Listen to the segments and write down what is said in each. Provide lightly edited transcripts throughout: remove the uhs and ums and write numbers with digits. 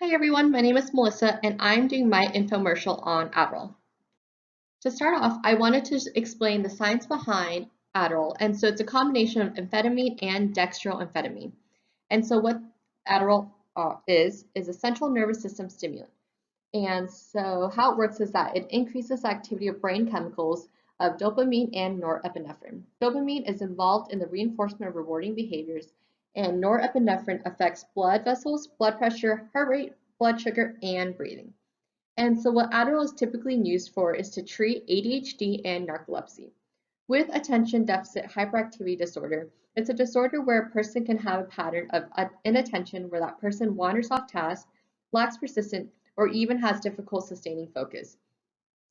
Hi everyone, my name is Melissa and I'm doing my infomercial on Adderall. To start off, I wanted to explain the science behind Adderall. And so it's a combination of amphetamine and dextroamphetamine. And so what Adderall is a central nervous system stimulant. And so how it works is that it increases the activity of brain chemicals of dopamine and norepinephrine. Dopamine is involved in the reinforcement of rewarding behaviors, and norepinephrine affects blood vessels, blood pressure, heart rate, blood sugar, and breathing. And so what Adderall is typically used for is to treat ADHD and narcolepsy. With attention deficit hyperactivity disorder, it's a disorder where a person can have a pattern of inattention where that person wanders off task, lacks persistence, or even has difficult sustaining focus.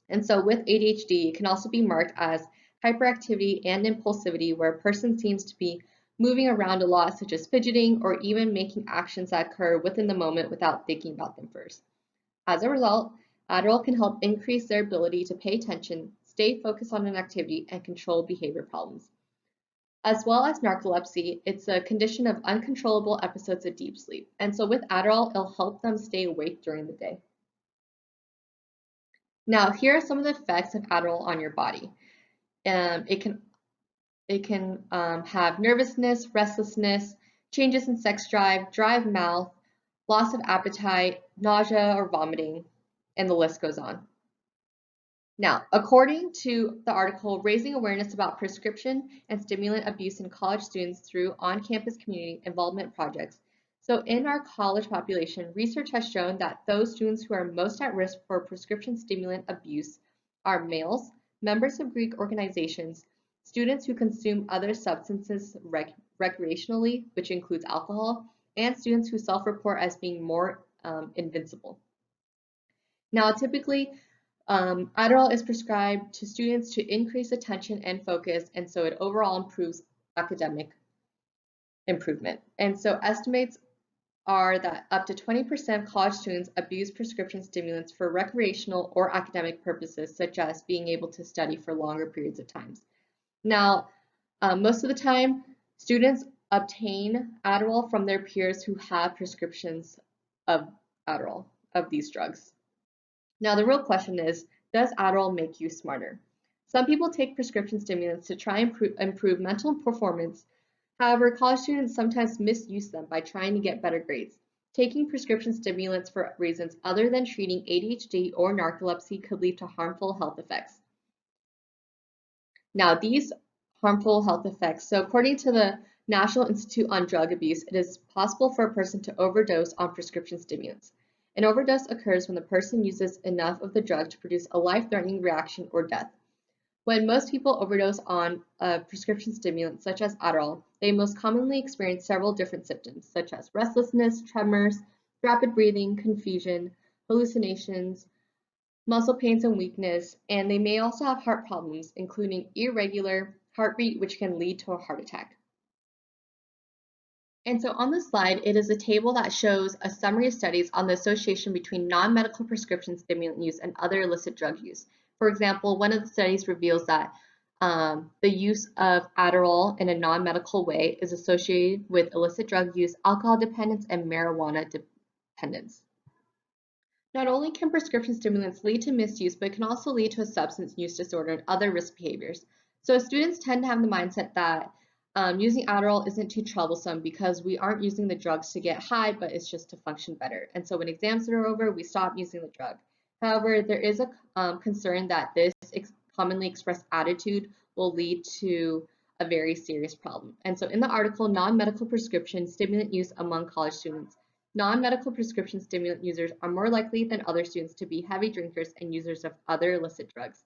And so with ADHD, it can also be marked as hyperactivity and impulsivity, where a person seems to be moving around a lot, such as fidgeting or even making actions that occur within the moment without thinking about them first. As a result, Adderall can help increase their ability to pay attention, stay focused on an activity, and control behavior problems. As well as narcolepsy, it's a condition of uncontrollable episodes of deep sleep. And so with Adderall, it'll help them stay awake during the day. Now, here are some of the effects of Adderall on your body. It can have nervousness, restlessness, changes in sex drive, dry mouth, loss of appetite, nausea or vomiting, and the list goes on. Now, according to the article, Raising Awareness About Prescription and Stimulant Abuse in College Students Through On-Campus Community Involvement Projects. So in our college population, research has shown that those students who are most at risk for prescription stimulant abuse are males, members of Greek organizations, students who consume other substances recreationally, which includes alcohol, and students who self-report as being more invincible. Now, typically, Adderall is prescribed to students to increase attention and focus, and so it overall improves academic improvement. And so estimates are that up to 20% of college students abuse prescription stimulants for recreational or academic purposes, such as being able to study for longer periods of time. Now, most of the time, students obtain Adderall from their peers who have prescriptions of Adderall, of these drugs. Now, the real question is, does Adderall make you smarter? Some people take prescription stimulants to try and improve mental performance. However, college students sometimes misuse them by trying to get better grades. Taking prescription stimulants for reasons other than treating ADHD or narcolepsy could lead to harmful health effects. Now, these harmful health effects, so according to the National Institute on Drug Abuse, it is possible for a person to overdose on prescription stimulants. An overdose occurs when the person uses enough of the drug to produce a life-threatening reaction or death. When most people overdose on a prescription stimulant such as Adderall, they most commonly experience several different symptoms such as restlessness, tremors, rapid breathing, confusion, hallucinations, muscle pains and weakness, and they may also have heart problems, including irregular heartbeat, which can lead to a heart attack. And so on this slide, it is a table that shows a summary of studies on the association between non-medical prescription stimulant use and other illicit drug use. For example, one of the studies reveals that the use of Adderall in a non-medical way is associated with illicit drug use, alcohol dependence, and marijuana dependence. Not only can prescription stimulants lead to misuse, but it can also lead to a substance use disorder and other risk behaviors. So students tend to have the mindset that using Adderall isn't too troublesome because we aren't using the drugs to get high, but it's just to function better. And so when exams are over, we stop using the drug. However, there is a concern that this commonly expressed attitude will lead to a very serious problem. And so in the article, non-medical prescription stimulant use among college students, non-medical prescription stimulant users are more likely than other students to be heavy drinkers and users of other illicit drugs.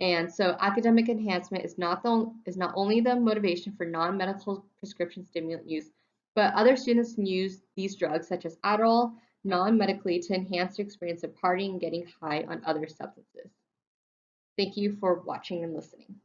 And so academic enhancement is not only the motivation for non-medical prescription stimulant use, but other students can use these drugs such as Adderall non-medically to enhance their experience of partying and getting high on other substances. Thank you for watching and listening.